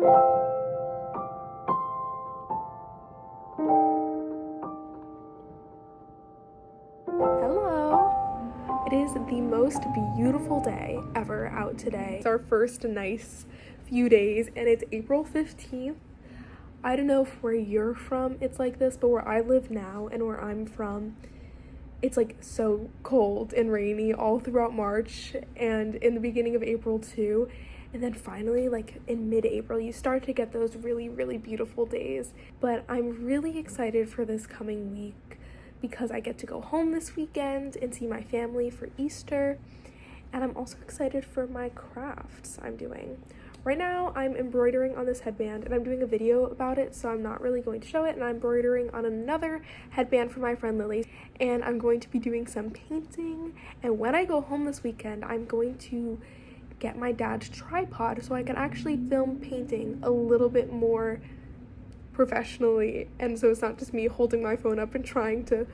Hello! It is the most beautiful day ever out today. It's our first nice few days and it's April 15th. I don't know if where you're from it's like this, but where I live now and where I'm from, it's like so cold and rainy all throughout March and in the beginning of April too. And then finally, like in mid-April, you start to get those really, really beautiful days. But I'm really excited for this coming week because I get to go home this weekend and see my family for Easter. And I'm also excited for my crafts I'm doing. Right now, I'm embroidering on this headband and I'm doing a video about it, so I'm not really going to show it. And I'm embroidering on another headband for my friend Lily. And I'm going to be doing some painting. And when I go home this weekend, I'm going to get my dad's tripod so I can actually film painting a little bit more professionally, and so it's not just me holding my phone up and trying to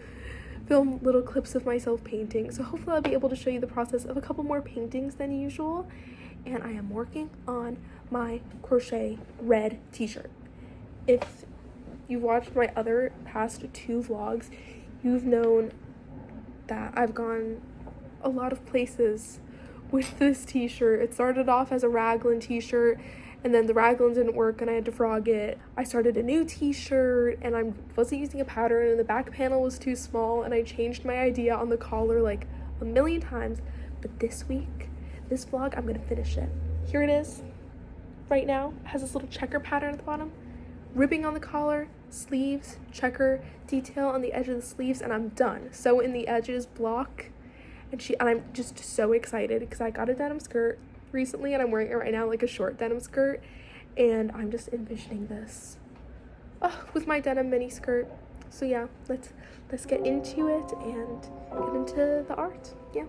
film little clips of myself painting. So hopefully I'll be able to show you the process of a couple more paintings than usual. And I am working on my crochet red t-shirt. If you've watched my other past 2 vlogs, you've known that I've gone a lot of places with this t-shirt. It started off as a raglan t-shirt and then the raglan didn't work and I had to frog it. I started a new t-shirt and I wasn't using a pattern and the back panel was too small and I changed my idea on the collar like a million times. But this week, this vlog, I'm gonna finish it. Here it is right now. It has this little checker pattern at the bottom, ribbing on the collar, sleeves, checker detail on the edge of the sleeves, and I'm done. Sew in the edges, block. And I'm just so excited because I got a denim skirt recently and I'm wearing it right now, like a short denim skirt, and I'm just envisioning this with my denim mini skirt. So yeah, let's get into it and get into the art. Yeah.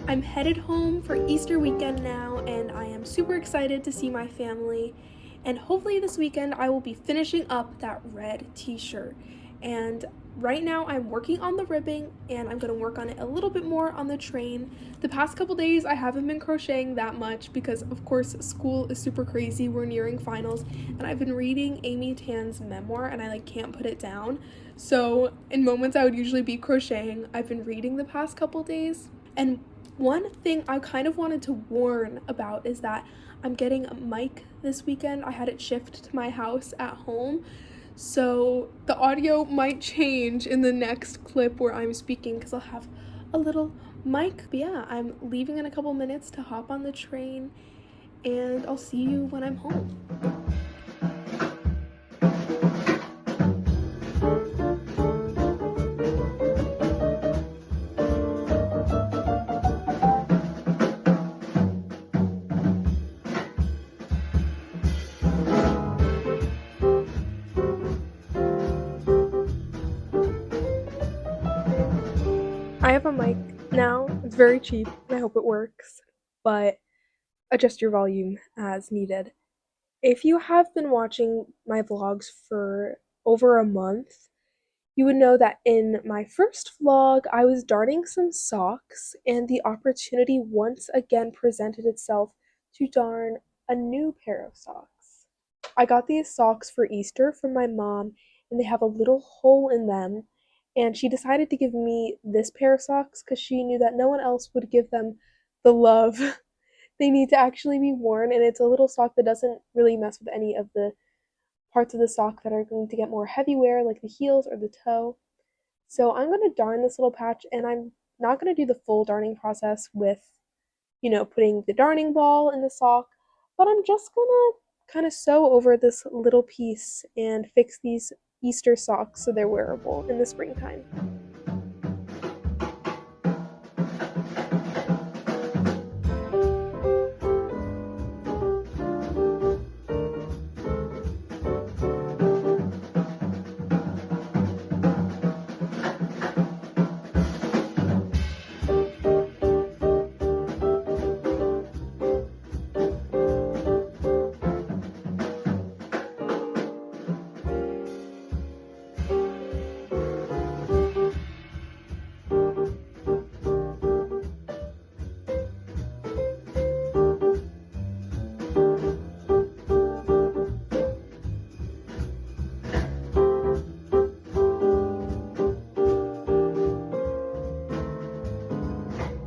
I'm headed home for Easter weekend now, and I am super excited to see my family. And hopefully this weekend I will be finishing up that red t-shirt. And right now I'm working on the ribbing, and I'm going to work on it a little bit more on the train. The past couple days I haven't been crocheting that much because of course school is super crazy. We're nearing finals, and I've been reading Amy Tan's memoir and I can't put it down. So in moments I would usually be crocheting, I've been reading the past couple days. And one thing I kind of wanted to warn about is that I'm getting a mic this weekend. I had it shipped to my house at home, so the audio might change in the next clip where I'm speaking because I'll have a little mic. But yeah, I'm leaving in a couple minutes to hop on the train, and I'll see you when I'm home. I have a mic now. It's very cheap and I hope it works, but adjust your volume as needed. If you have been watching my vlogs for over a month, you would know that in my first vlog, I was darning some socks, and the opportunity once again presented itself to darn a new pair of socks. I got these socks for Easter from my mom, and they have a little hole in them, and she decided to give me this pair of socks because she knew that no one else would give them the love they need to actually be worn, and it's a little sock that doesn't really mess with any of the parts of the sock that are going to get more heavy wear, like the heels or the toe. So I'm going to darn this little patch, and I'm not going to do the full darning process with, putting the darning ball in the sock, but I'm just going to kind of sew over this little piece and fix these Easter socks so they're wearable in the springtime.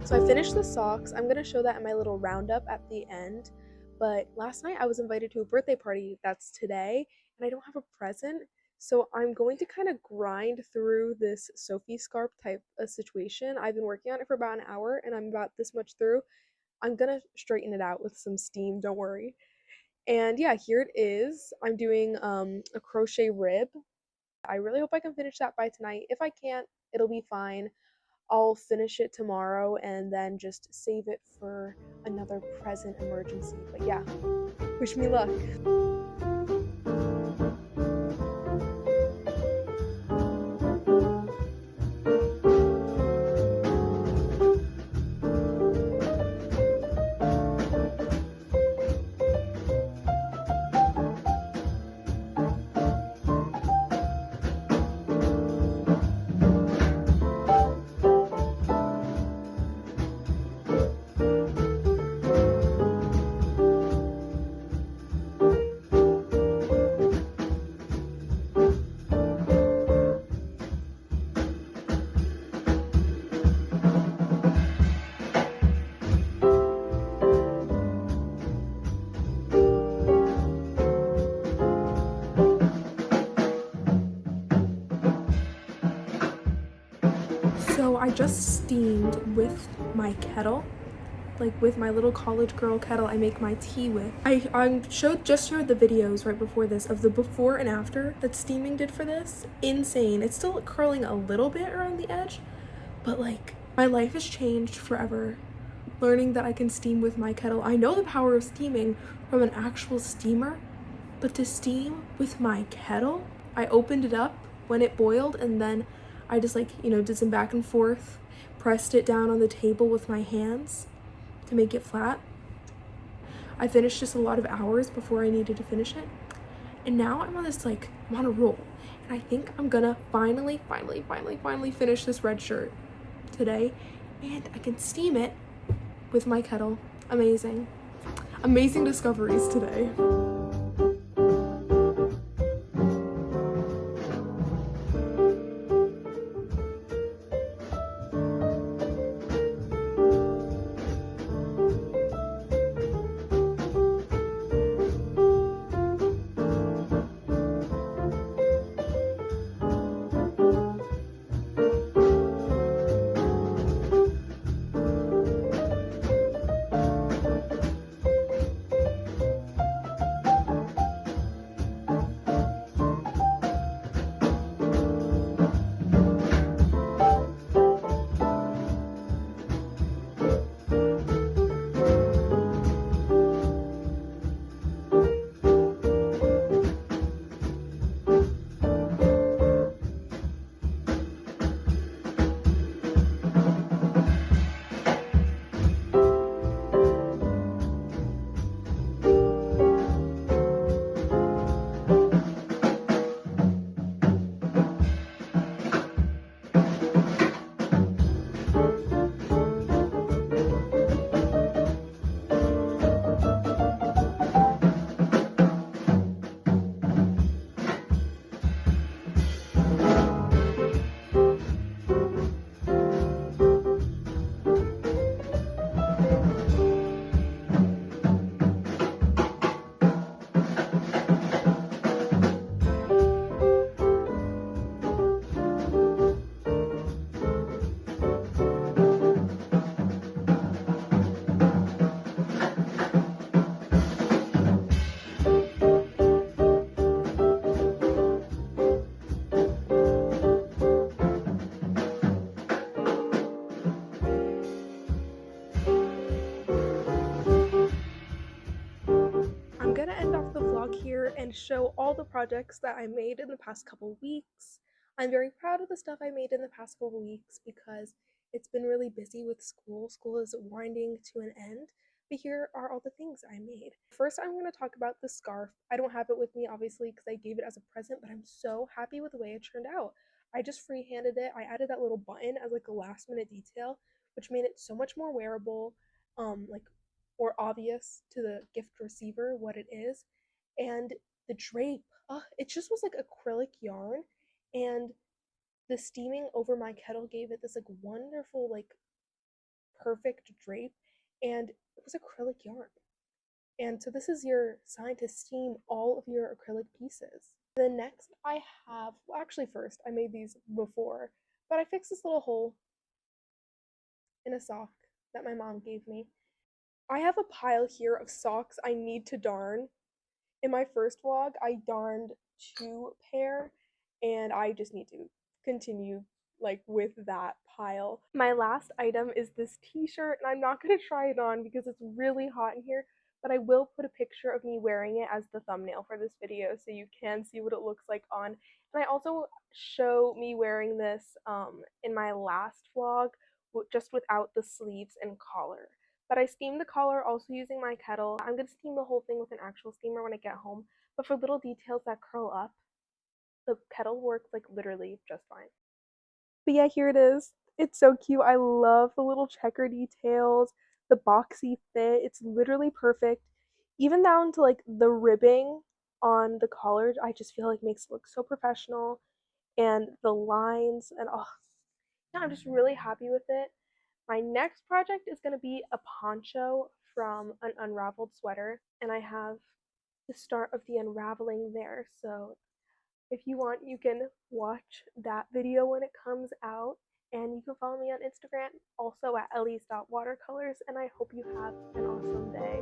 So I finished the socks. I'm going to show that in my little roundup at the end. But last night I was invited to a birthday party that's today, and I don't have a present. So I'm going to kind of grind through this Sophie scarf type of situation. I've been working on it for about an hour, and I'm about this much through. I'm going to straighten it out with some steam, don't worry. And yeah, here it is. I'm doing a crochet rib. I really hope I can finish that by tonight. If I can't, it'll be fine. I'll finish it tomorrow and then just save it for another present emergency. But yeah, wish me luck. So I just steamed with my kettle, like with my little college girl kettle I make my tea with. I showed the videos right before this of the before and after that steaming did for this. Insane. It's still curling a little bit around the edge, but like my life has changed forever. Learning that I can steam with my kettle. I know the power of steaming from an actual steamer, but to steam with my kettle, I opened it up when it boiled, and then I just did some back and forth, pressed it down on the table with my hands to make it flat. I finished just a lot of hours before I needed to finish it. And now I'm on this I'm on a roll. And I think I'm gonna finally finish this red shirt today. And I can steam it with my kettle. Amazing. Amazing discoveries today. all the projects that I made in the past couple weeks. I'm very proud of the stuff I made in the past couple weeks because it's been really busy with school. School is winding to an end, but here are all the things I made. First, I'm going to talk about the scarf. I don't have it with me, obviously, because I gave it as a present, but I'm so happy with the way it turned out. I just freehanded it. I added that little button as like a last minute detail, which made it so much more wearable, like or obvious to the gift receiver what it is. And the drape, it just was like acrylic yarn, and the steaming over my kettle gave it this like wonderful, like perfect drape, and it was acrylic yarn. And so this is your sign to steam all of your acrylic pieces. Then next I have, well actually first, I made these before, but I fixed this little hole in a sock that my mom gave me. I have a pile here of socks I need to darn. In my first vlog, I darned 2 pair, and I just need to continue like with that pile. My last item is this t-shirt, and I'm not going to try it on because it's really hot in here, but I will put a picture of me wearing it as the thumbnail for this video so you can see what it looks like on. And I also show me wearing this in my last vlog, just without the sleeves and collar. But I steamed the collar also using my kettle. I'm going to steam the whole thing with an actual steamer when I get home, but for little details that curl up, the kettle works like literally just fine. But yeah, here it is. It's so cute. I love the little checker details, the boxy fit. It's literally perfect. Even down to like the ribbing on the collar, I just feel like makes it look so professional, and the lines, and oh, yeah, I'm just really happy with it. My next project is going to be a poncho from an unraveled sweater, and I have the start of the unraveling there. So if you want, you can watch that video when it comes out, and you can follow me on Instagram also at Ellies.watercolors, and I hope you have an awesome day.